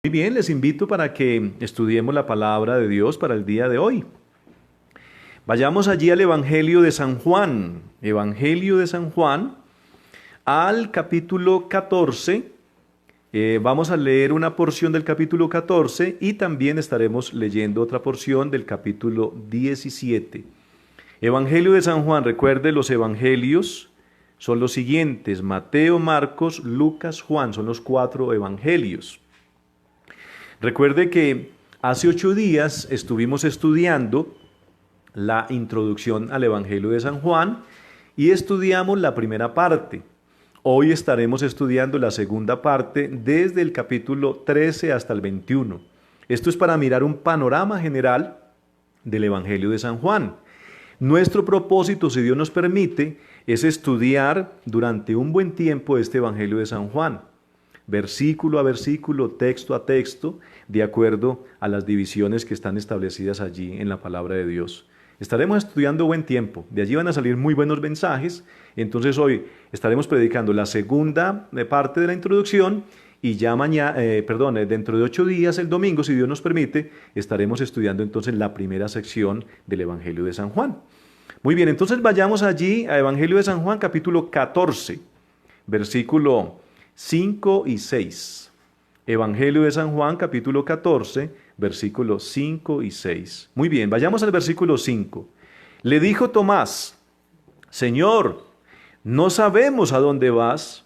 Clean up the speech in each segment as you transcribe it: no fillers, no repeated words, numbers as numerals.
Muy bien, les invito para que estudiemos la palabra de Dios para el día de hoy. Vayamos allí al Evangelio de San Juan, Evangelio de San Juan, al capítulo 14. Vamos a leer una porción del capítulo 14 y también estaremos leyendo otra porción del capítulo 17. Evangelio de San Juan, recuerde, los evangelios son los siguientes: Mateo, Marcos, Lucas, Juan, son los 4 evangelios. Recuerde que hace 8 días estuvimos estudiando la introducción al Evangelio de San Juan y estudiamos la primera parte. Hoy estaremos estudiando la segunda parte desde el capítulo 13 hasta el 21. Esto es para mirar un panorama general del Evangelio de San Juan. Nuestro propósito, si Dios nos permite, es estudiar durante un buen tiempo este Evangelio de San Juan, versículo a versículo, texto a texto, de acuerdo a las divisiones que están establecidas allí en la palabra de Dios. Estaremos estudiando buen tiempo, de allí van a salir muy buenos mensajes. Entonces hoy estaremos predicando la segunda parte de la introducción y ya mañana, dentro de 8 días, el domingo, si Dios nos permite, estaremos estudiando entonces la primera sección del Evangelio de San Juan. Muy bien, entonces vayamos allí a Evangelio de San Juan, capítulo 14, versículo 5 y 6. Evangelio de San Juan, capítulo 14, versículos 5 y 6. Muy bien, vayamos al versículo 5. Le dijo Tomás: Señor, no sabemos a dónde vas.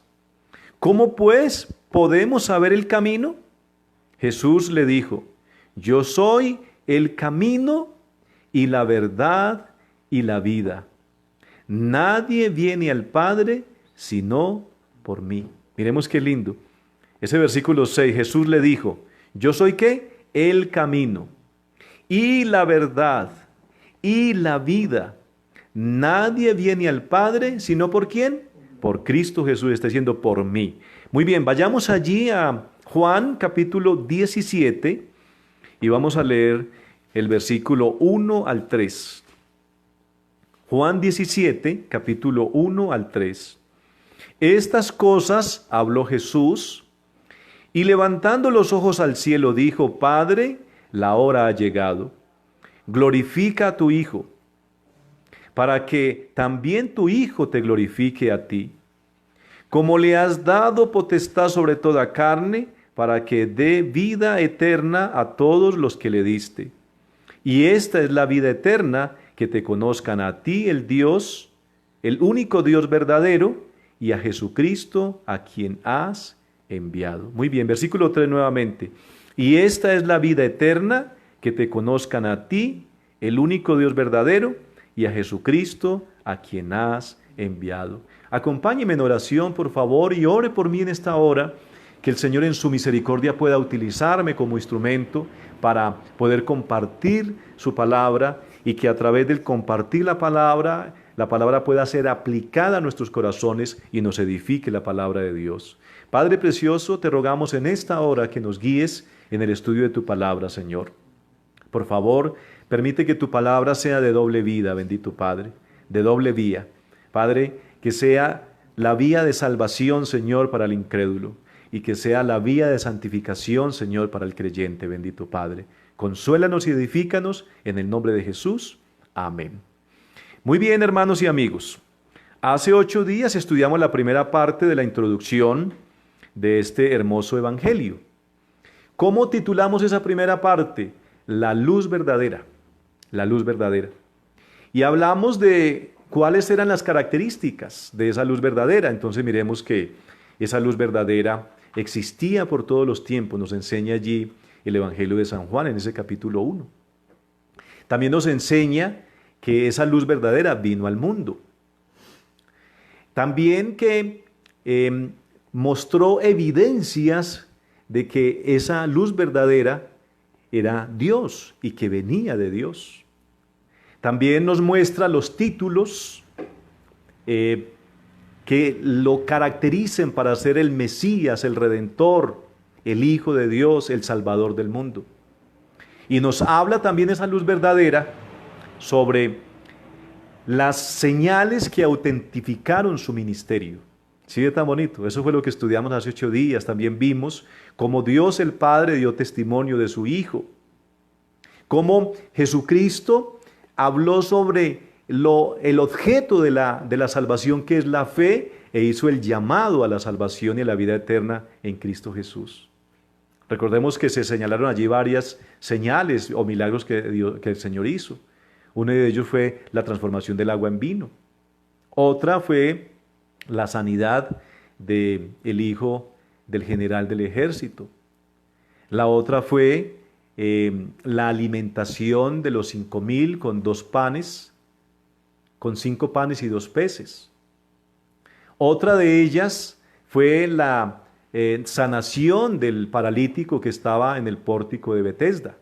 ¿Cómo pues podemos saber el camino? Jesús le dijo: Yo soy el camino y la verdad y la vida. Nadie viene al Padre sino por mí. Miremos qué lindo. Ese versículo 6, Jesús le dijo: Yo soy ¿qué? El camino y la verdad y la vida. Nadie viene al Padre sino ¿por quién? Por Cristo Jesús, está diciendo por mí. Muy bien, vayamos allí a Juan capítulo 17 y vamos a leer el versículo 1 al 3. Juan 17, capítulo 1 al 3. Estas cosas habló Jesús, y levantando los ojos al cielo dijo: Padre, la hora ha llegado. Glorifica a tu Hijo, para que también tu Hijo te glorifique a ti. Como le has dado potestad sobre toda carne, para que dé vida eterna a todos los que le diste. Y esta es la vida eterna, que te conozcan a ti, el Dios, el único Dios verdadero, y a Jesucristo, a quien has enviado. Muy bien, versículo 3 nuevamente. Y esta es la vida eterna, que te conozcan a ti, el único Dios verdadero, y a Jesucristo, a quien has enviado. Acompáñeme en oración, por favor, y ore por mí en esta hora, que el Señor en su misericordia pueda utilizarme como instrumento para poder compartir su palabra, y que a través del compartir la palabra pueda ser aplicada a nuestros corazones y nos edifique la palabra de Dios. Padre precioso, te rogamos en esta hora que nos guíes en el estudio de tu palabra, Señor. Por favor, permite que tu palabra sea de doble vida, bendito Padre, de doble vía. Padre, que sea la vía de salvación, Señor, para el incrédulo, y que sea la vía de santificación, Señor, para el creyente, bendito Padre. Consuélanos y edifícanos en el nombre de Jesús. Amén. Muy bien, hermanos y amigos. Hace 8 días estudiamos la primera parte de la introducción de este hermoso evangelio. ¿Cómo titulamos esa primera parte? La luz verdadera. La luz verdadera. Y hablamos de cuáles eran las características de esa luz verdadera. Entonces miremos que esa luz verdadera existía por todos los tiempos. Nos enseña allí el Evangelio de San Juan en ese capítulo 1. También nos enseña que esa luz verdadera vino al mundo. También que mostró evidencias de que esa luz verdadera era Dios y que venía de Dios. También nos muestra los títulos que lo caractericen para ser el Mesías, el Redentor, el Hijo de Dios, el Salvador del mundo. Y nos habla también esa luz verdadera sobre las señales que autentificaron su ministerio. Sí, es tan bonito. Eso fue lo que estudiamos hace 8 días. También vimos cómo Dios el Padre dio testimonio de su Hijo. Cómo Jesucristo habló sobre el objeto de la salvación, que es la fe, e hizo el llamado a la salvación y a la vida eterna en Cristo Jesús. Recordemos que se señalaron allí varias señales o milagros que el Señor hizo. Uno de ellos fue la transformación del agua en vino. Otra fue la sanidad del hijo del general del ejército. La otra fue la alimentación de los 5,000 con 2 panes, con 5 panes y 2 peces. Otra de ellas fue la sanación del paralítico que estaba en el pórtico de Betesda.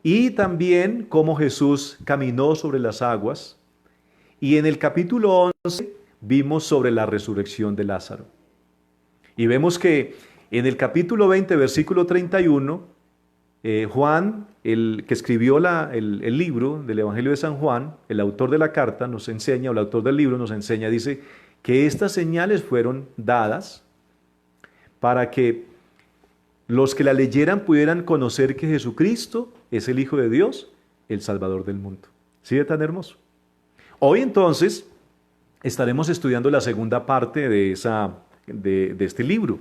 Y también cómo Jesús caminó sobre las aguas. Y en el capítulo 11 vimos sobre la resurrección de Lázaro. Y vemos que en el capítulo 20, versículo 31, Juan, el que escribió el libro del Evangelio de San Juan, el autor de la carta nos enseña, o el autor del libro nos enseña, dice que estas señales fueron dadas para que los que la leyeran pudieran conocer que Jesucristo es el Hijo de Dios, el Salvador del mundo. ¿Sí es tan hermoso? Hoy entonces estaremos estudiando la segunda parte de este libro.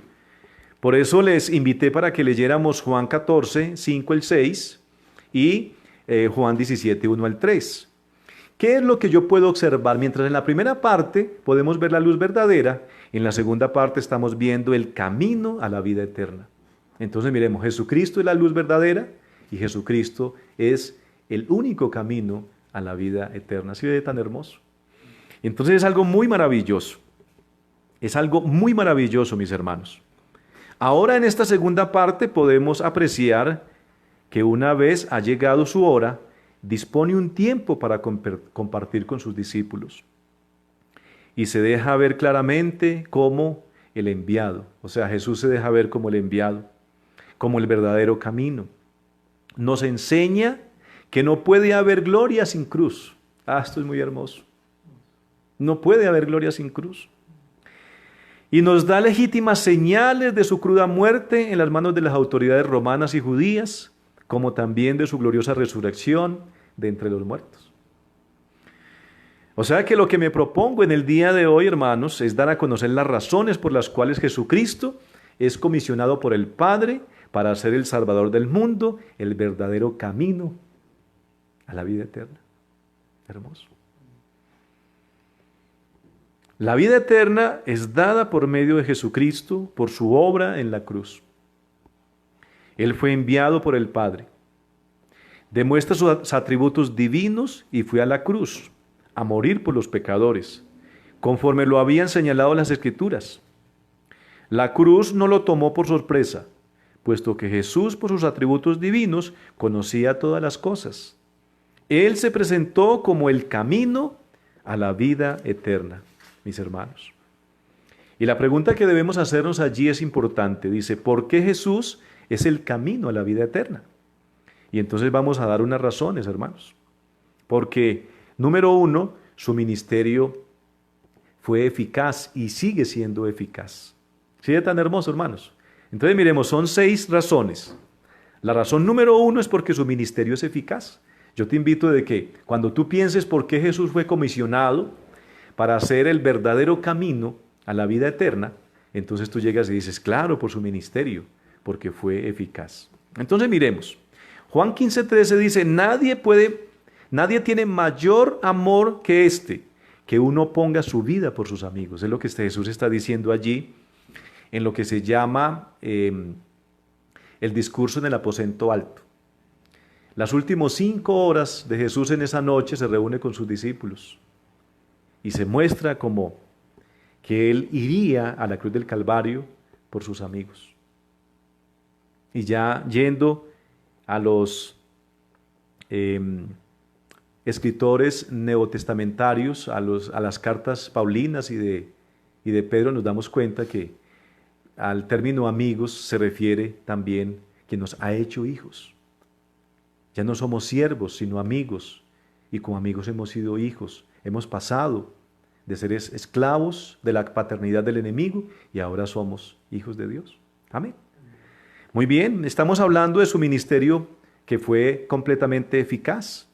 Por eso les invité para que leyéramos Juan 14, 5 al 6 y Juan 17, 1 al 3. ¿Qué es lo que yo puedo observar? Mientras en la primera parte podemos ver la luz verdadera, en la segunda parte estamos viendo el camino a la vida eterna. Entonces miremos, Jesucristo es la luz verdadera y Jesucristo es el único camino a la vida eterna. ¿Sí ve tan hermoso? Entonces es algo muy maravilloso. Es algo muy maravilloso, mis hermanos. Ahora en esta segunda parte podemos apreciar que una vez ha llegado su hora, dispone un tiempo para compartir con sus discípulos. Y se deja ver claramente como el enviado. O sea, Jesús se deja ver como el enviado, como el verdadero camino. Nos enseña que no puede haber gloria sin cruz. Esto es muy hermoso. No puede haber gloria sin cruz. Y nos da legítimas señales de su cruda muerte en las manos de las autoridades romanas y judías, como también de su gloriosa resurrección de entre los muertos. O sea que lo que me propongo en el día de hoy, hermanos, es dar a conocer las razones por las cuales Jesucristo es comisionado por el Padre para ser el Salvador del mundo, el verdadero camino a la vida eterna. Hermoso. La vida eterna es dada por medio de Jesucristo, por su obra en la cruz. Él fue enviado por el Padre. Demuestra sus atributos divinos y fue a la cruz a morir por los pecadores, conforme lo habían señalado las Escrituras. La cruz no lo tomó por sorpresa, puesto que Jesús, por sus atributos divinos, conocía todas las cosas. Él se presentó como el camino a la vida eterna, mis hermanos. Y la pregunta que debemos hacernos allí es importante. Dice, ¿por qué Jesús es el camino a la vida eterna? Y entonces vamos a dar unas razones, hermanos. Porque, número uno, su ministerio fue eficaz y sigue siendo eficaz. ¿Sí es tan hermoso, hermanos? Entonces miremos, son 6 razones. La razón número 1 es porque su ministerio es eficaz. Yo te invito de que cuando tú pienses por qué Jesús fue comisionado para hacer el verdadero camino a la vida eterna, entonces tú llegas y dices, claro, por su ministerio, porque fue eficaz. Entonces miremos, Juan 15:13 dice, nadie tiene mayor amor que este, que uno ponga su vida por sus amigos. Es lo que Jesús está diciendo allí, en lo que se llama el discurso en el aposento alto. Las últimas 5 horas de Jesús en esa noche se reúne con sus discípulos y se muestra como que Él iría a la cruz del Calvario por sus amigos. Y ya yendo a los escritores neotestamentarios, a las cartas paulinas y de Pedro, nos damos cuenta que al término amigos se refiere también que nos ha hecho hijos. Ya no somos siervos, sino amigos, y como amigos hemos sido hijos, hemos pasado de ser esclavos de la paternidad del enemigo y ahora somos hijos de Dios. Amén. Muy bien, estamos hablando de su ministerio que fue completamente eficaz.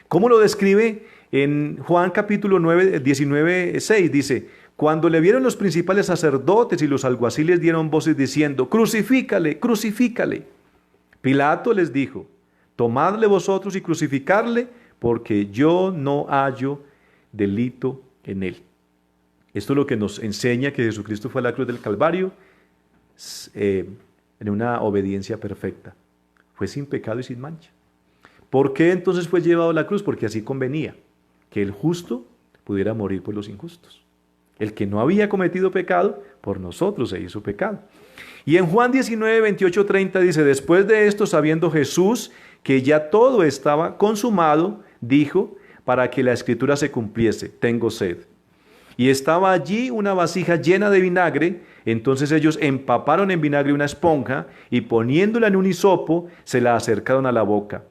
¿Cómo lo describe en Juan capítulo 9, 19, 6? Dice: cuando le vieron los principales sacerdotes y los alguaciles dieron voces diciendo: crucifícale, crucifícale. Pilato les dijo: tomadle vosotros y crucificarle, porque yo no hallo delito en él. Esto es lo que nos enseña que Jesucristo fue a la cruz del Calvario en una obediencia perfecta. Fue sin pecado y sin mancha. ¿Por qué entonces fue llevado a la cruz? Porque así convenía, que el justo pudiera morir por los injustos. El que no había cometido pecado, por nosotros se hizo pecado. Y en Juan 19, 28, 30 dice: después de esto, sabiendo Jesús que ya todo estaba consumado, dijo, para que la escritura se cumpliese: tengo sed. Y estaba allí una vasija llena de vinagre. Entonces ellos empaparon en vinagre una esponja y poniéndola en un hisopo, se la acercaron a la boca.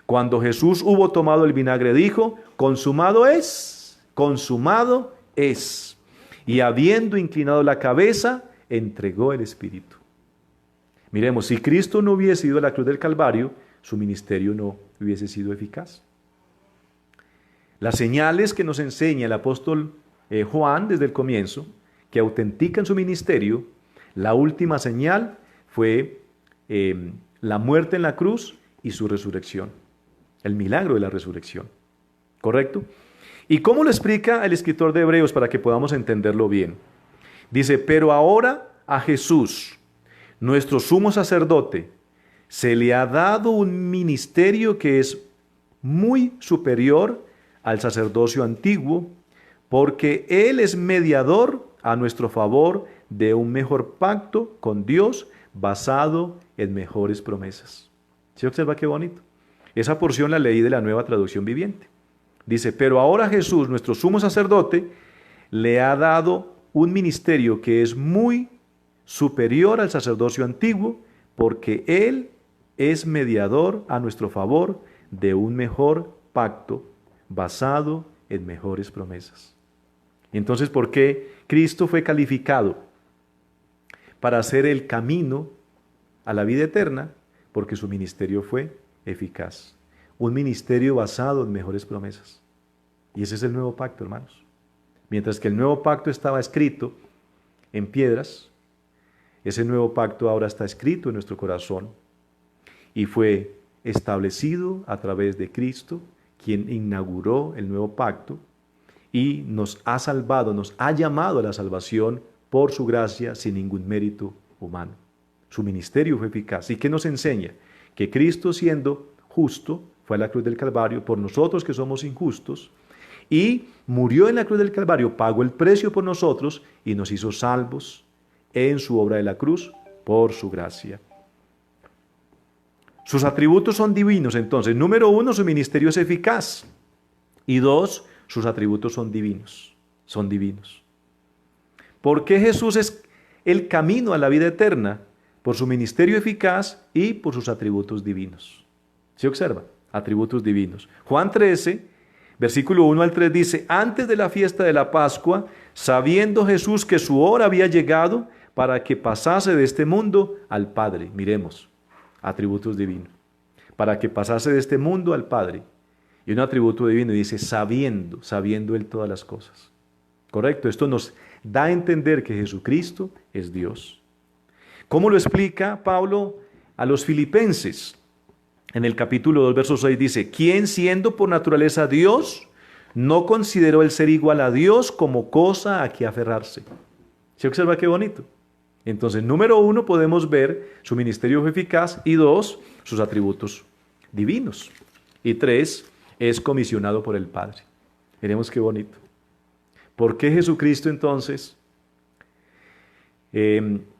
Cuando Jesús hubo tomado el vinagre, dijo: consumado es, consumado es. Y habiendo inclinado la cabeza, entregó el Espíritu. Miremos, si Cristo no hubiese ido a la cruz del Calvario, su ministerio no hubiese sido eficaz. Las señales que nos enseña el apóstol Juan desde el comienzo, que autentican su ministerio, la última señal fue la muerte en la cruz y su resurrección, el milagro de la resurrección. ¿Correcto? ¿Y cómo lo explica el escritor de Hebreos para que podamos entenderlo bien? Dice: pero ahora a Jesús, nuestro sumo sacerdote, se le ha dado un ministerio que es muy superior al sacerdocio antiguo, porque Él es mediador a nuestro favor de un mejor pacto con Dios basado en mejores promesas. ¿Sí observa qué bonito? Esa porción la leí de la Nueva Traducción Viviente. Dice: pero ahora Jesús, nuestro sumo sacerdote, le ha dado un ministerio que es muy superior al sacerdocio antiguo, porque Él es mediador a nuestro favor de un mejor pacto basado en mejores promesas. Entonces, ¿por qué Cristo fue calificado para hacer el camino a la vida eterna? Porque su ministerio fue eficaz. Un ministerio basado en mejores promesas. Y ese es el nuevo pacto, hermanos. Mientras que el nuevo pacto estaba escrito en piedras, ese nuevo pacto ahora está escrito en nuestro corazón y fue establecido a través de Cristo, quien inauguró el nuevo pacto y nos ha salvado, nos ha llamado a la salvación por su gracia sin ningún mérito humano. Su ministerio fue eficaz. ¿Y qué nos enseña? Que Cristo, siendo justo, fue a la cruz del Calvario por nosotros que somos injustos y murió en la cruz del Calvario, pagó el precio por nosotros y nos hizo salvos en su obra de la cruz por su gracia. Sus atributos son divinos, entonces. Número 1, su ministerio es eficaz. Y 2, sus atributos son divinos. Son divinos. ¿Por qué Jesús es el camino a la vida eterna? Por su ministerio eficaz y por sus atributos divinos. ¿Se observa? Atributos divinos. Juan 13, versículo 1 al 3 dice: antes de la fiesta de la Pascua, sabiendo Jesús que su hora había llegado para que pasase de este mundo al Padre. Miremos. Atributos divinos. Para que pasase de este mundo al Padre. Y un atributo divino dice: sabiendo Él todas las cosas. ¿Correcto? Esto nos da a entender que Jesucristo es Dios. ¿Cómo lo explica Pablo a los filipenses? En el capítulo 2, verso 6 dice: quien siendo por naturaleza Dios, no consideró el ser igual a Dios como cosa a que aferrarse. ¿Se observa qué bonito? Entonces, número 1, podemos ver su ministerio eficaz y 2, sus atributos divinos. Y 3, es comisionado por el Padre. Veremos qué bonito. ¿Por qué Jesucristo entonces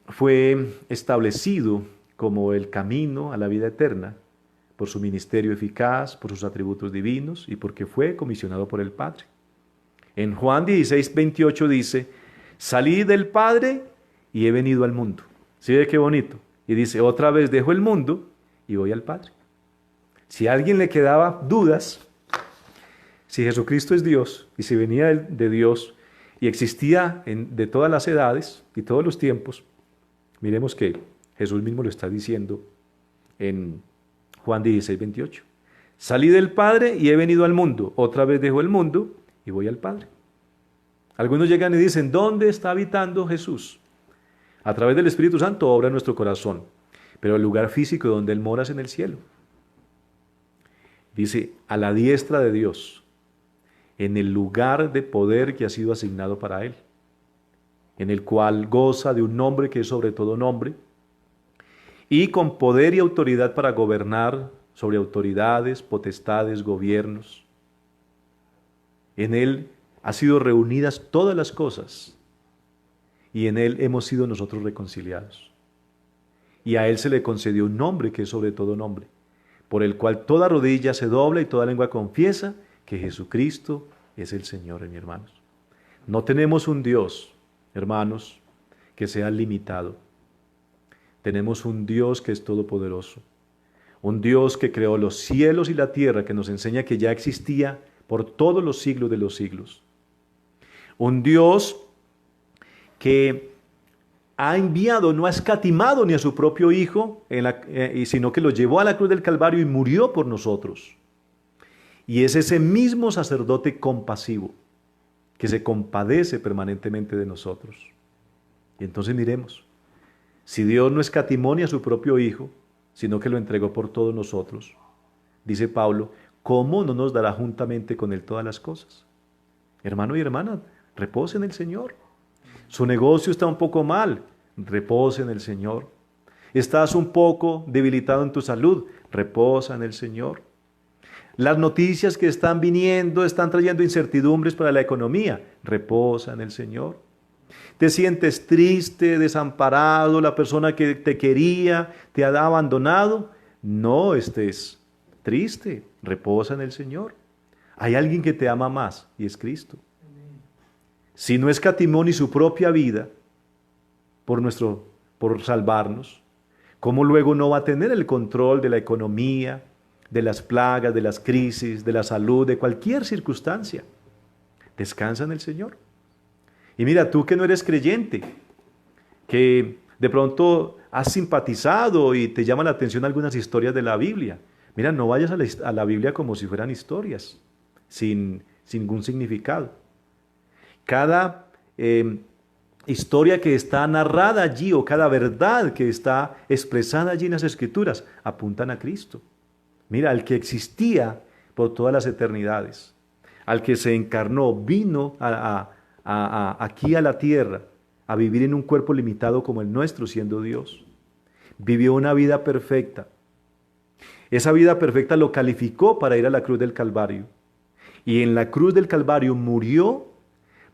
fue establecido como el camino a la vida eterna? Por su ministerio eficaz, por sus atributos divinos y porque fue comisionado por el Padre. En Juan 16, 28 dice: salí del Padre y he venido al mundo. ¿Sí ve qué bonito? Y dice: otra vez dejo el mundo y voy al Padre. Si a alguien le quedaba dudas, si Jesucristo es Dios y si venía de Dios, y existía de todas las edades y todos los tiempos. Miremos que Jesús mismo lo está diciendo en Juan 16, 28. Salí del Padre y he venido al mundo. Otra vez dejo el mundo y voy al Padre. Algunos llegan y dicen, ¿dónde está habitando Jesús? A través del Espíritu Santo obra en nuestro corazón, pero el lugar físico donde Él mora es en el cielo. Dice, a la diestra de Dios, en el lugar de poder que ha sido asignado para Él, en el cual goza de un nombre que es sobre todo nombre, y con poder y autoridad para gobernar sobre autoridades, potestades, gobiernos. En Él han sido reunidas todas las cosas, y en Él hemos sido nosotros reconciliados. Y a Él se le concedió un nombre que es sobre todo nombre, por el cual toda rodilla se dobla y toda lengua confiesa que Jesucristo es el Señor, mis hermanos. No tenemos un Dios, hermanos, que sea limitado. Tenemos un Dios que es todopoderoso, un Dios que creó los cielos y la tierra, que nos enseña que ya existía por todos los siglos de los siglos. Un Dios que ha enviado, no ha escatimado ni a su propio Hijo, sino que lo llevó a la cruz del Calvario y murió por nosotros. Y es ese mismo sacerdote compasivo que se compadece permanentemente de nosotros. Y entonces miremos, si Dios no escatimó ni a su propio Hijo, sino que lo entregó por todos nosotros, dice Pablo, ¿cómo no nos dará juntamente con Él todas las cosas? Hermano y hermana, repose en el Señor. Su negocio está un poco mal, reposa en el Señor. Estás un poco debilitado en tu salud, reposa en el Señor. Las noticias que están viniendo están trayendo incertidumbres para la economía, reposa en el Señor. Te sientes triste, desamparado, la persona que te quería te ha abandonado, no estés triste, reposa en el Señor. Hay alguien que te ama más y es Cristo. Si no escatimó ni su propia vida por salvarnos, ¿cómo luego no va a tener el control de la economía, de las plagas, de las crisis, de la salud, de cualquier circunstancia? Descansa en el Señor. Y mira, tú que no eres creyente, que de pronto has simpatizado y te llama la atención algunas historias de la Biblia, mira, no vayas a la Biblia como si fueran historias, sin ningún significado. Cada historia que está narrada allí o cada verdad que está expresada allí en las Escrituras apuntan a Cristo. Mira, al que existía por todas las eternidades, al que se encarnó, vino aquí a la tierra a vivir en un cuerpo limitado como el nuestro, siendo Dios. Vivió una vida perfecta. Esa vida perfecta lo calificó para ir a la cruz del Calvario. Y en la cruz del Calvario murió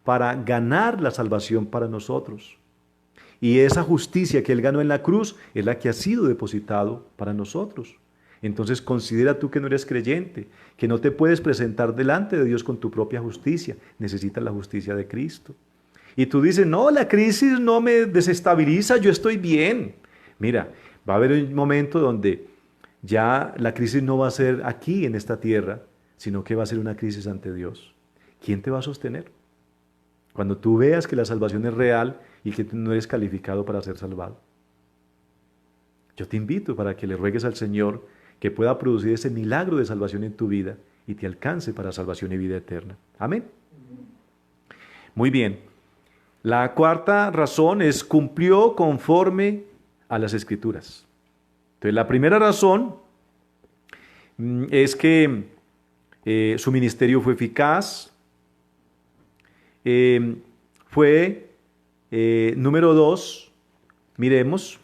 para ganar la salvación para nosotros. Y esa justicia que Él ganó en la cruz es la que ha sido depositado para nosotros. Entonces considera tú que no eres creyente, que no te puedes presentar delante de Dios con tu propia justicia. Necesitas la justicia de Cristo. Y tú dices, no, la crisis no me desestabiliza, yo estoy bien. Mira, va a haber un momento donde ya la crisis no va a ser aquí en esta tierra, sino que va a ser una crisis ante Dios. ¿Quién te va a sostener? Cuando tú veas que la salvación es real y que tú no eres calificado para ser salvado. Yo te invito para que le ruegues al Señor que pueda producir ese milagro de salvación en tu vida y te alcance para salvación y vida eterna. Amén. Muy bien. La cuarta razón es cumplió conforme a las Escrituras. Entonces, la primera razón es que su ministerio fue eficaz. Número 2, miremos,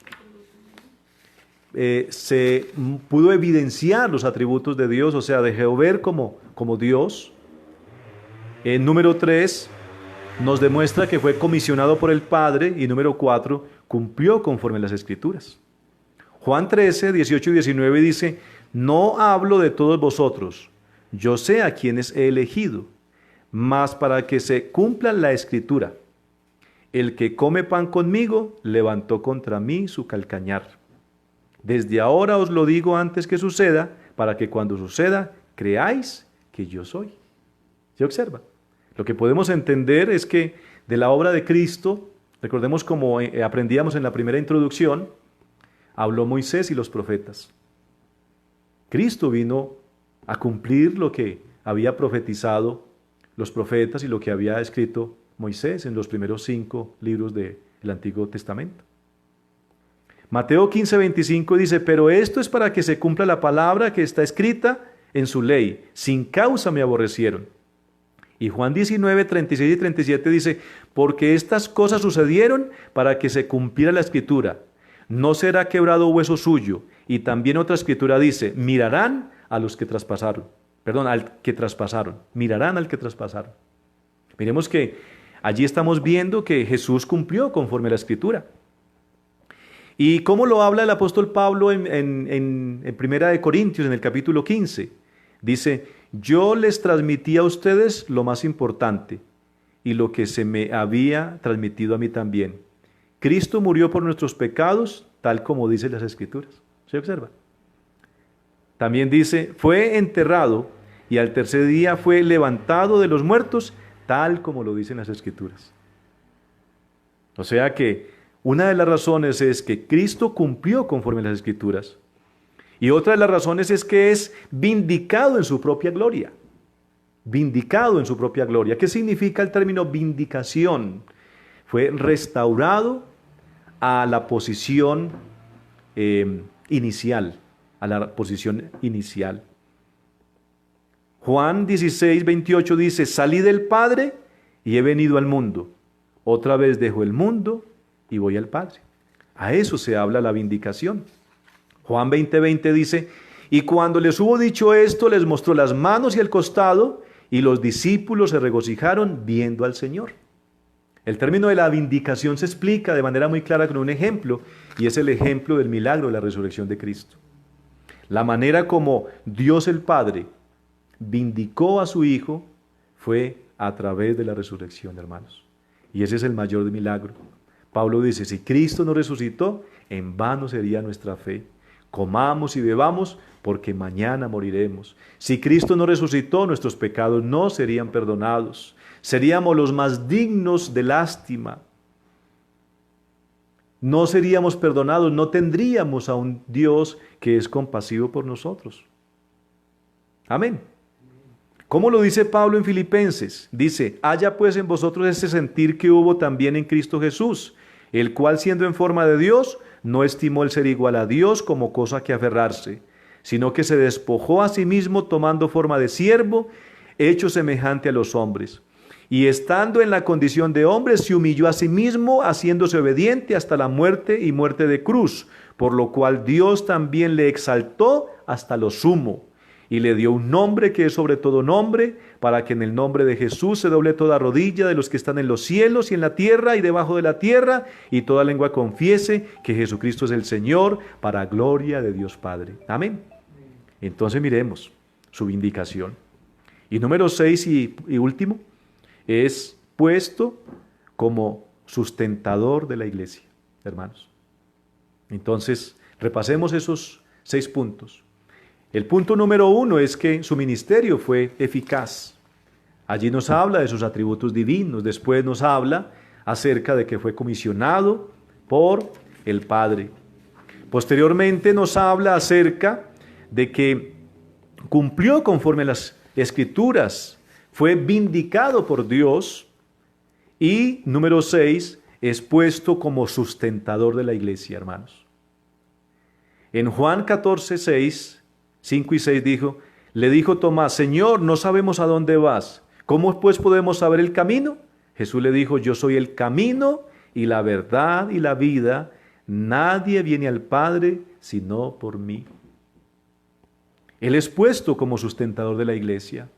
se pudo evidenciar los atributos de Dios, o sea, dejó ver como Dios. Número 3, nos demuestra que fue comisionado por el Padre. Y número 4, cumplió conforme a las Escrituras. Juan 13, 18 y 19 dice, no hablo de todos vosotros, yo sé a quienes he elegido, mas para que se cumpla la Escritura, el que come pan conmigo levantó contra mí su calcañar. Desde ahora os lo digo antes que suceda, para que cuando suceda creáis que yo soy. ¿Se observa? Lo que podemos entender es que de la obra de Cristo, recordemos como aprendíamos en la primera introducción, habló Moisés y los profetas. Cristo vino a cumplir lo que había profetizado los profetas y lo que había escrito Moisés en los primeros 5 libros del Antiguo Testamento. Mateo 15:25 dice, pero esto es para que se cumpla la palabra que está escrita en su ley. Sin causa me aborrecieron. Y Juan 19:36 y 37 dice, porque estas cosas sucedieron para que se cumpliera la escritura. No será quebrado hueso suyo. Y también otra escritura dice, mirarán a los que traspasaron. Perdón, al que traspasaron. Mirarán al que traspasaron. Miremos que allí estamos viendo que Jesús cumplió conforme a la escritura. ¿Y cómo lo habla el apóstol Pablo en Primera de Corintios, en el capítulo 15? Dice, yo les transmití a ustedes lo más importante y lo que se me había transmitido a mí también. Cristo murió por nuestros pecados, tal como dicen las Escrituras. ¿Se observa? También dice, fue enterrado y al tercer día fue levantado de los muertos, tal como lo dicen las Escrituras. O sea que una de las razones es que Cristo cumplió conforme a las Escrituras. Y otra de las razones es que es vindicado en su propia gloria. Vindicado en su propia gloria. ¿Qué significa el término vindicación? Fue restaurado a la posición inicial. A la posición inicial. Juan 16:28 dice, salí del Padre y he venido al mundo. Otra vez dejo el mundo y voy al Padre. A eso se habla la vindicación. Juan 20:20 dice, y cuando les hubo dicho esto, les mostró las manos y el costado, y los discípulos se regocijaron viendo al Señor. El término de la vindicación se explica de manera muy clara con un ejemplo, y es el ejemplo del milagro de la resurrección de Cristo. La manera como Dios el Padre vindicó a su Hijo fue a través de la resurrección, hermanos. Y ese es el mayor milagro. Pablo dice, si Cristo no resucitó, en vano sería nuestra fe. Comamos y bebamos, porque mañana moriremos. Si Cristo no resucitó, nuestros pecados no serían perdonados. Seríamos los más dignos de lástima. No seríamos perdonados, no tendríamos a un Dios que es compasivo por nosotros. Amén. ¿Cómo lo dice Pablo en Filipenses? Dice, haya pues en vosotros ese sentir que hubo también en Cristo Jesús, el cual siendo en forma de Dios, no estimó el ser igual a Dios como cosa que aferrarse, sino que se despojó a sí mismo tomando forma de siervo, hecho semejante a los hombres. Y estando en la condición de hombre, se humilló a sí mismo, haciéndose obediente hasta la muerte y muerte de cruz, por lo cual Dios también le exaltó hasta lo sumo, y le dio un nombre que es sobre todo nombre, para que en el nombre de Jesús se doble toda rodilla de los que están en los cielos y en la tierra y debajo de la tierra, y toda lengua confiese que Jesucristo es el Señor, para gloria de Dios Padre. Amén. Entonces miremos su vindicación. Y número 6 y último, es puesto como sustentador de la iglesia, hermanos. Entonces, repasemos esos 6 puntos. El punto número 1 es que su ministerio fue eficaz. Allí nos habla de sus atributos divinos. Después nos habla acerca de que fue comisionado por el Padre. Posteriormente nos habla acerca de que cumplió conforme a las Escrituras, fue vindicado por Dios. Y número 6, es puesto como sustentador de la iglesia, hermanos. En Juan 14:6, 5 y 6 le dijo Tomás, Señor, no sabemos a dónde vas. ¿Cómo pues podemos saber el camino? Jesús le dijo, yo soy el camino y la verdad y la vida. Nadie viene al Padre sino por mí. Él es puesto como sustentador de la iglesia.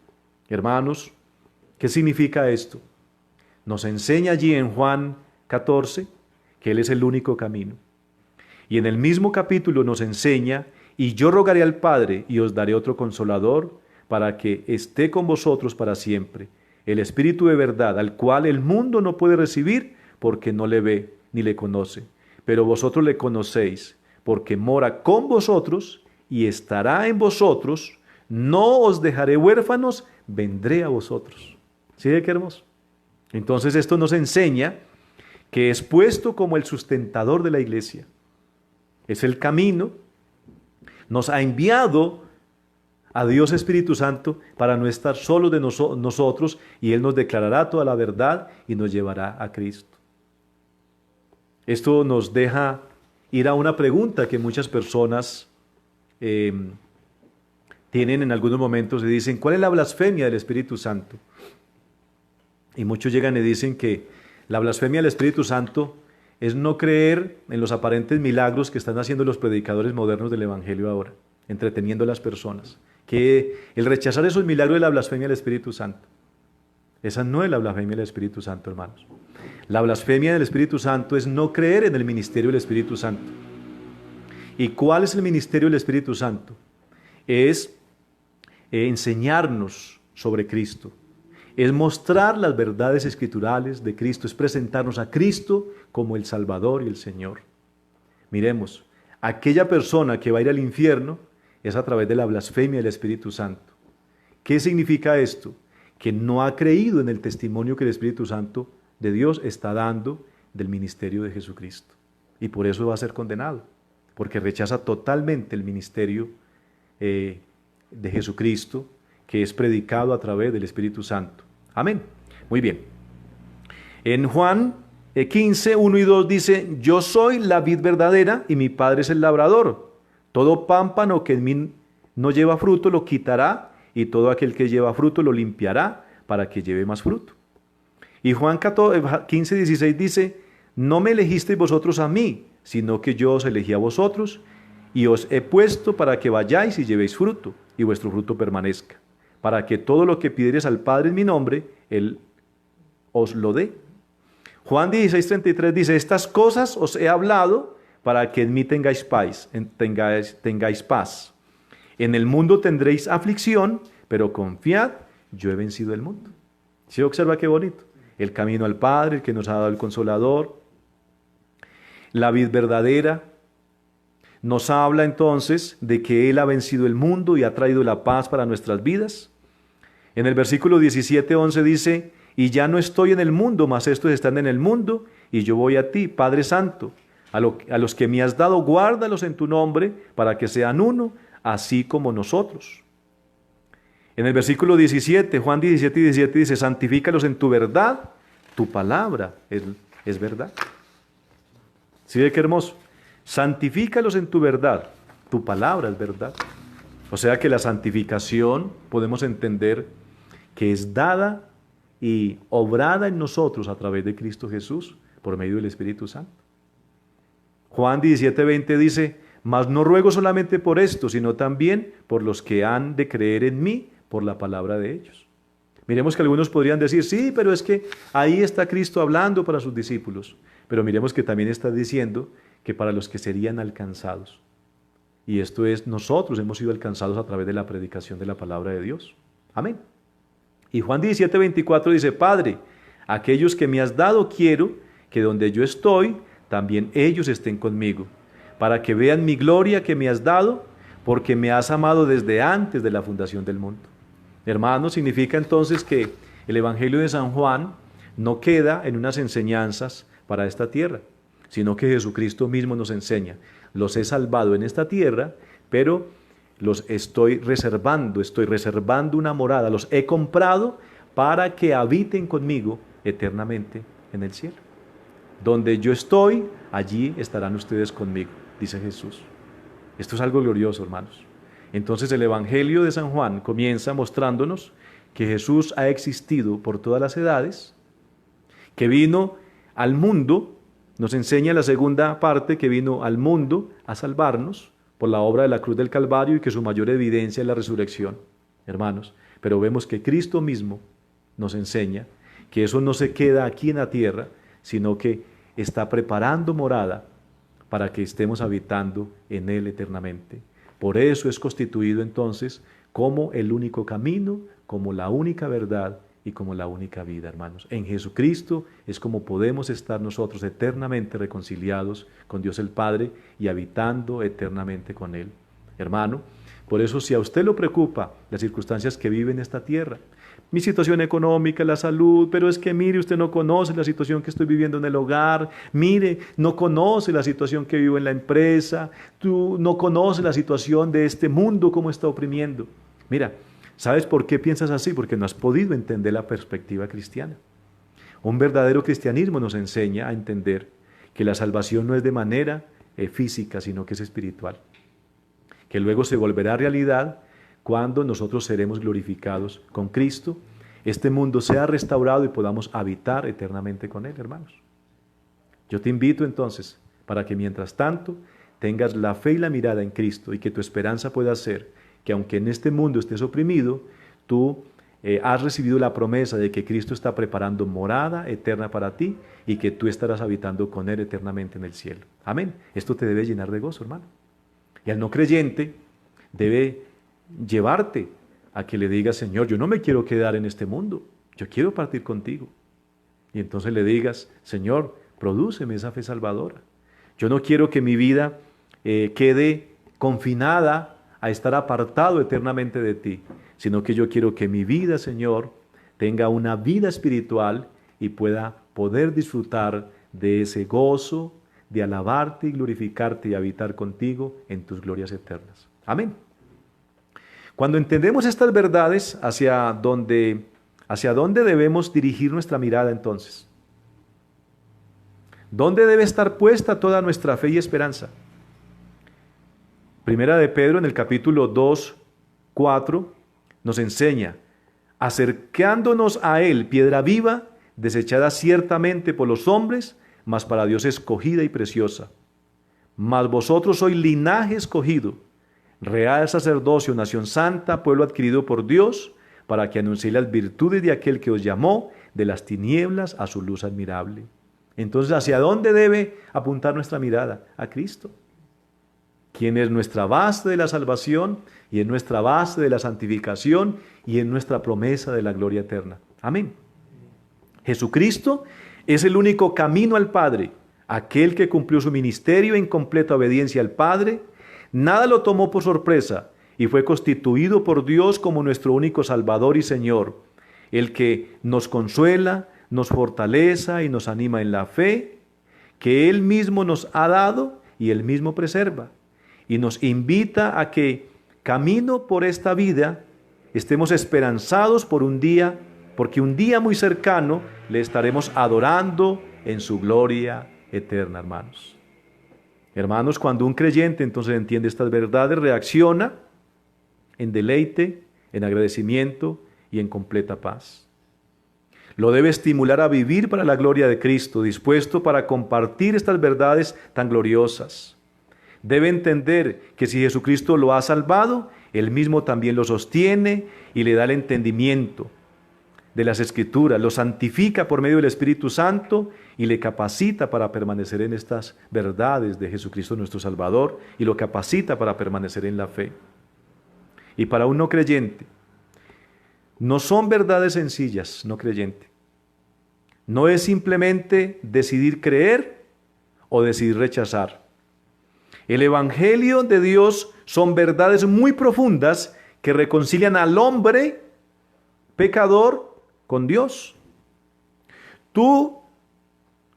Hermanos, ¿qué significa esto? Nos enseña allí en Juan 14 que Él es el único camino. Y en el mismo capítulo nos enseña, y yo rogaré al Padre y os daré otro consolador para que esté con vosotros para siempre, el Espíritu de verdad, al cual el mundo no puede recibir porque no le ve ni le conoce. Pero vosotros le conocéis, porque mora con vosotros y estará en vosotros. No os dejaré huérfanos, vendré a vosotros. ¿Sí ve qué hermoso? Entonces esto nos enseña que es puesto como el sustentador de la iglesia. Es el camino. Nos ha enviado a Dios Espíritu Santo para no estar solos de nosotros, y Él nos declarará toda la verdad y nos llevará a Cristo. Esto nos deja ir a una pregunta que muchas personas tienen en algunos momentos y dicen: ¿cuál es la blasfemia del Espíritu Santo? Y muchos llegan y dicen que la blasfemia del Espíritu Santo es no creer en los aparentes milagros que están haciendo los predicadores modernos del Evangelio ahora, entreteniendo a las personas. Que el rechazar esos milagros es la blasfemia del Espíritu Santo. Esa no es la blasfemia del Espíritu Santo, hermanos. La blasfemia del Espíritu Santo es no creer en el ministerio del Espíritu Santo. ¿Y cuál es el ministerio del Espíritu Santo? Es enseñarnos sobre Cristo. Es mostrar las verdades escriturales de Cristo, es presentarnos a Cristo como el Salvador y el Señor. Miremos, aquella persona que va a ir al infierno es a través de la blasfemia del Espíritu Santo. ¿Qué significa esto? Que no ha creído en el testimonio que el Espíritu Santo de Dios está dando del ministerio de Jesucristo. Y por eso va a ser condenado, porque rechaza totalmente el ministerio de Jesucristo, que es predicado a través del Espíritu Santo. Amén. Muy bien. En Juan 15, 1 y 2 dice: yo soy la vid verdadera y mi Padre es el labrador. Todo pámpano que en mí no lleva fruto lo quitará, y todo aquel que lleva fruto lo limpiará para que lleve más fruto. Y Juan 15, 16 dice: no me elegisteis vosotros a mí, sino que yo os elegí a vosotros, y os he puesto para que vayáis y llevéis fruto, y vuestro fruto permanezca, para que todo lo que pidiereis al Padre en mi nombre, Él os lo dé. Juan 16, 33 dice: estas cosas os he hablado para que en mí tengáis paz. En el mundo tendréis aflicción, pero confiad, yo he vencido el mundo. ¿Sí observa qué bonito? El camino al Padre, el que nos ha dado el Consolador, la vid verdadera. Nos habla entonces de que Él ha vencido el mundo y ha traído la paz para nuestras vidas. En el versículo 17, 11 dice: y ya no estoy en el mundo, mas estos están en el mundo, y yo voy a ti, Padre Santo. A los que me has dado, guárdalos en tu nombre, para que sean uno, así como nosotros. En el versículo 17, Juan 17, 17 dice: santifícalos en tu verdad, tu palabra es verdad. ¿Sí ve qué hermoso? Santifícalos en tu verdad, tu palabra es verdad. O sea que la santificación podemos entender que es dada y obrada en nosotros a través de Cristo Jesús por medio del Espíritu Santo. Juan 17, 20 dice: mas no ruego solamente por esto, sino también por los que han de creer en mí por la palabra de ellos. Miremos que algunos podrían decir: sí, pero es que ahí está Cristo hablando para sus discípulos. Pero miremos que también está diciendo que para los que serían alcanzados. Y esto es, nosotros hemos sido alcanzados a través de la predicación de la palabra de Dios. Amén. Y Juan 17, 24 dice: Padre, aquellos que me has dado quiero que donde yo estoy, también ellos estén conmigo, para que vean mi gloria que me has dado, porque me has amado desde antes de la fundación del mundo. Hermanos, significa entonces que el Evangelio de San Juan no queda en unas enseñanzas para esta tierra, sino que Jesucristo mismo nos enseña: los he salvado en esta tierra, pero los estoy reservando una morada, los he comprado para que habiten conmigo eternamente en el cielo. Donde yo estoy, allí estarán ustedes conmigo, dice Jesús. Esto es algo glorioso, hermanos. Entonces el Evangelio de San Juan comienza mostrándonos que Jesús ha existido por todas las edades, que vino al mundo, nos enseña la segunda parte, que vino al mundo a salvarnos por la obra de la cruz del Calvario, y que su mayor evidencia es la resurrección, hermanos. Pero vemos que Cristo mismo nos enseña que eso no se queda aquí en la tierra, sino que está preparando morada para que estemos habitando en Él eternamente. Por eso es constituido entonces como el único camino, como la única verdad y como la única vida, hermanos. En Jesucristo es como podemos estar nosotros eternamente reconciliados con Dios el Padre y habitando eternamente con Él. Hermano, por eso si a usted lo preocupa las circunstancias que vive en esta tierra, mi situación económica, la salud, pero es que mire, usted no conoce la situación que estoy viviendo en el hogar, mire, no conoce la situación que vivo en la empresa, tú no conoces la situación de este mundo, cómo está oprimiendo. Mira, ¿sabes por qué piensas así? Porque no has podido entender la perspectiva cristiana. Un verdadero cristianismo nos enseña a entender que la salvación no es de manera física, sino que es espiritual, que luego se volverá realidad cuando nosotros seremos glorificados con Cristo, este mundo sea restaurado y podamos habitar eternamente con Él, hermanos. Yo te invito entonces para que mientras tanto tengas la fe y la mirada en Cristo y que tu esperanza pueda ser que aunque en este mundo estés oprimido, tú has recibido la promesa de que Cristo está preparando morada eterna para ti y que tú estarás habitando con Él eternamente en el cielo. Amén. Esto te debe llenar de gozo, hermano. Y al no creyente debe llevarte a que le digas, Señor, yo no me quiero quedar en este mundo, yo quiero partir contigo. Y entonces le digas, Señor, prodúceme esa fe salvadora. Yo no quiero que mi vida quede confinada a estar apartado eternamente de ti, sino que yo quiero que mi vida, Señor, tenga una vida espiritual y pueda poder disfrutar de ese gozo, de alabarte y glorificarte y habitar contigo en tus glorias eternas. Amén. Cuando entendemos estas verdades, ¿hacia dónde debemos dirigir nuestra mirada entonces? ¿Dónde debe estar puesta toda nuestra fe y esperanza? Primera de Pedro en el capítulo 2, 4 nos enseña, acercándonos a Él, piedra viva, desechada ciertamente por los hombres, mas para Dios escogida y preciosa. Mas vosotros sois linaje escogido, real sacerdocio, nación santa, pueblo adquirido por Dios, para que anunciéis las virtudes de aquel que os llamó de las tinieblas a su luz admirable. Entonces, ¿hacia dónde debe apuntar nuestra mirada? A Cristo, quien es nuestra base de la salvación y es nuestra base de la santificación y es nuestra promesa de la gloria eterna. Amén. Jesucristo es el único camino al Padre, aquel que cumplió su ministerio en completa obediencia al Padre. Nada lo tomó por sorpresa y fue constituido por Dios como nuestro único Salvador y Señor, el que nos consuela, nos fortaleza y nos anima en la fe, que Él mismo nos ha dado y Él mismo preserva. Y nos invita a que, camino por esta vida, estemos esperanzados por un día, porque un día muy cercano le estaremos adorando en su gloria eterna, hermanos. Hermanos, cuando un creyente entonces entiende estas verdades, reacciona en deleite, en agradecimiento y en completa paz. Lo debe estimular a vivir para la gloria de Cristo, dispuesto para compartir estas verdades tan gloriosas. Debe entender que si Jesucristo lo ha salvado, Él mismo también lo sostiene y le da el entendimiento de las Escrituras, lo santifica por medio del Espíritu Santo y le capacita para permanecer en estas verdades de Jesucristo nuestro Salvador y lo capacita para permanecer en la fe. Y para un no creyente, no son verdades sencillas, no creyente. No es simplemente decidir creer o decidir rechazar. El Evangelio de Dios son verdades muy profundas que reconcilian al hombre pecador con Dios. ¿Tú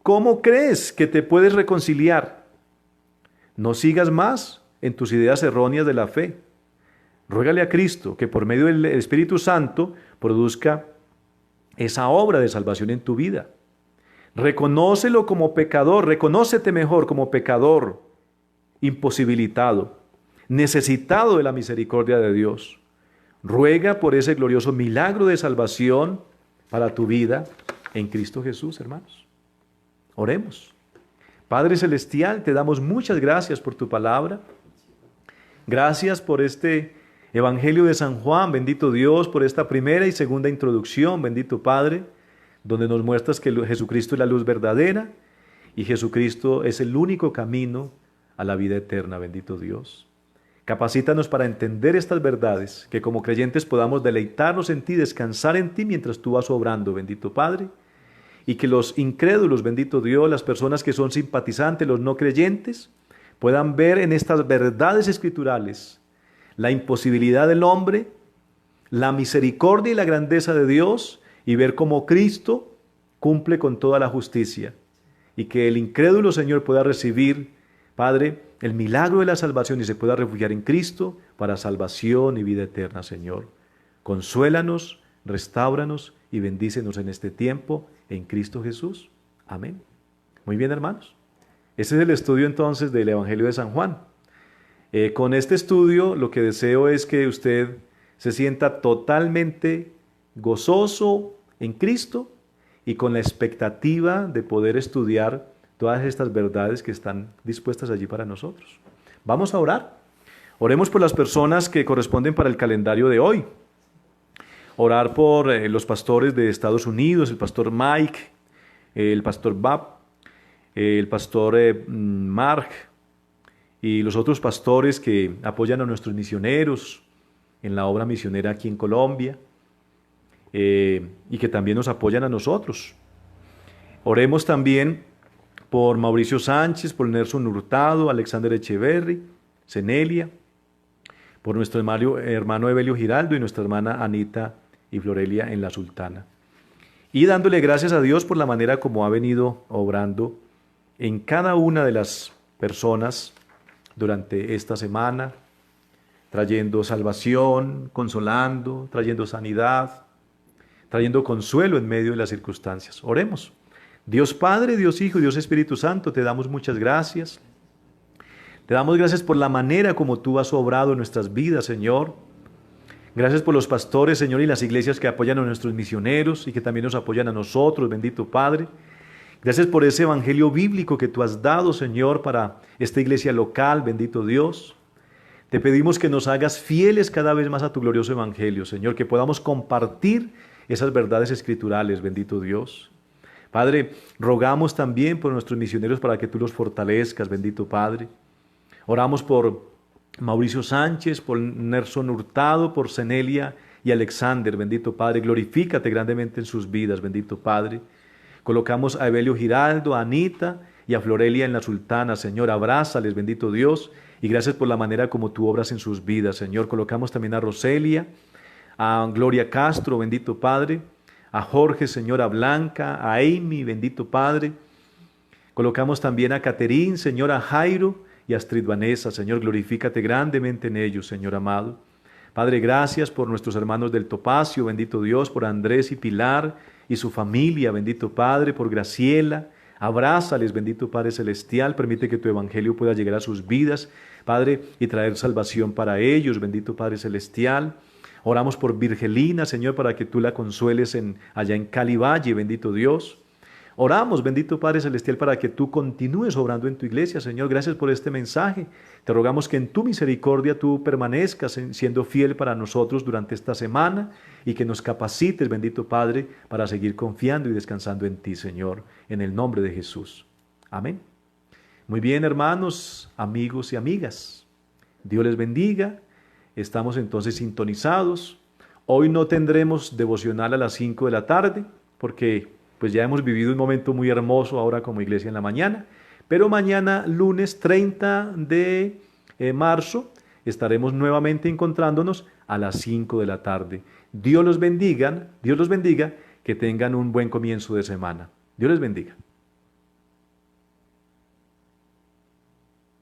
cómo crees que te puedes reconciliar? No sigas más en tus ideas erróneas de la fe. Ruégale a Cristo que por medio del Espíritu Santo produzca esa obra de salvación en tu vida. Reconócelo como pecador, reconócete mejor como pecador, imposibilitado, necesitado de la misericordia de Dios. Ruega por ese glorioso milagro de salvación para tu vida en Cristo Jesús, hermanos. Oremos. Padre Celestial, te damos muchas gracias por tu palabra. Gracias por este Evangelio de San Juan, bendito Dios, por esta primera y segunda introducción, bendito Padre, donde nos muestras que Jesucristo es la luz verdadera y Jesucristo es el único camino a la vida eterna, bendito Dios. Capacítanos para entender estas verdades, que como creyentes podamos deleitarnos en ti, descansar en ti mientras tú vas obrando, bendito Padre, y que los incrédulos, bendito Dios, las personas que son simpatizantes, los no creyentes, puedan ver en estas verdades escriturales la imposibilidad del hombre la misericordia y la grandeza de Dios y ver cómo Cristo cumple con toda la justicia. Y que el incrédulo, Señor, pueda recibir, Padre, el milagro de la salvación y se pueda refugiar en Cristo para salvación y vida eterna, Señor. Consuélanos, restáuranos y bendícenos en este tiempo en Cristo Jesús. Amén. Muy bien, hermanos. Ese es el estudio entonces del Evangelio de San Juan. Con este estudio lo que deseo es que usted se sienta totalmente gozoso en Cristo y con la expectativa de poder estudiar todas estas verdades que están dispuestas allí para nosotros. Vamos a orar. Oremos por las personas que corresponden para el calendario de hoy. Orar por los pastores de Estados Unidos, el pastor Mike, el pastor Bob, el pastor Mark y los otros pastores que apoyan a nuestros misioneros en la obra misionera aquí en Colombia y que también nos apoyan a nosotros. Oremos también por Mauricio Sánchez, por Nelson Hurtado, Alexander Echeverry, Cenelia, por nuestro hermano Evelio Giraldo y nuestra hermana Anita y Florelia en la Sultana. Y dándole gracias a Dios por la manera como ha venido obrando en cada una de las personas durante esta semana, trayendo salvación, consolando, trayendo sanidad, trayendo consuelo en medio de las circunstancias. Oremos. Dios Padre, Dios Hijo y Dios Espíritu Santo, te damos muchas gracias. Te damos gracias por la manera como tú has obrado en nuestras vidas, Señor. Gracias por los pastores, Señor, y las iglesias que apoyan a nuestros misioneros y que también nos apoyan a nosotros, bendito Padre. Gracias por ese evangelio bíblico que tú has dado, Señor, para esta iglesia local, bendito Dios. Te pedimos que nos hagas fieles cada vez más a tu glorioso evangelio, Señor, que podamos compartir esas verdades escriturales, bendito Dios. Padre, rogamos también por nuestros misioneros para que tú los fortalezcas, bendito Padre. Oramos por Mauricio Sánchez, por Nelson Hurtado, por Cenelia y Alexander, bendito Padre. Glorifícate grandemente en sus vidas, bendito Padre. Colocamos a Evelio Giraldo, a Anita y a Florelia en la Sultana, Señor. Abrázales, bendito Dios, y gracias por la manera como tú obras en sus vidas, Señor. Colocamos también a Roselia, a Gloria Castro, bendito Padre, a Jorge, Señor, a Blanca, a Amy, bendito Padre. Colocamos también a Caterín, Señor, a Jairo y a Astrid Vanessa, Señor. Glorifícate grandemente en ellos, Señor amado. Padre, gracias por nuestros hermanos del Topacio, bendito Dios, por Andrés y Pilar y su familia, bendito Padre, por Graciela. Abrázales, bendito Padre Celestial, permite que tu evangelio pueda llegar a sus vidas, Padre, y traer salvación para ellos, bendito Padre Celestial. Oramos por Virgelina, Señor, para que tú la consueles allá en Cali Valle, bendito Dios. Oramos, bendito Padre Celestial, para que tú continúes obrando en tu iglesia, Señor. Gracias por este mensaje. Te rogamos que en tu misericordia tú permanezcas siendo fiel para nosotros durante esta semana y que nos capacites, bendito Padre, para seguir confiando y descansando en ti, Señor, en el nombre de Jesús. Amén. Muy bien, hermanos, amigos y amigas. Dios les bendiga. Estamos entonces sintonizados. Hoy no tendremos devocional a las 5 de la tarde porque pues ya hemos vivido un momento muy hermoso ahora como iglesia en la mañana. Pero mañana, lunes 30 de marzo, estaremos nuevamente encontrándonos a las 5 de la tarde. Dios los bendiga, que tengan un buen comienzo de semana. Dios les bendiga.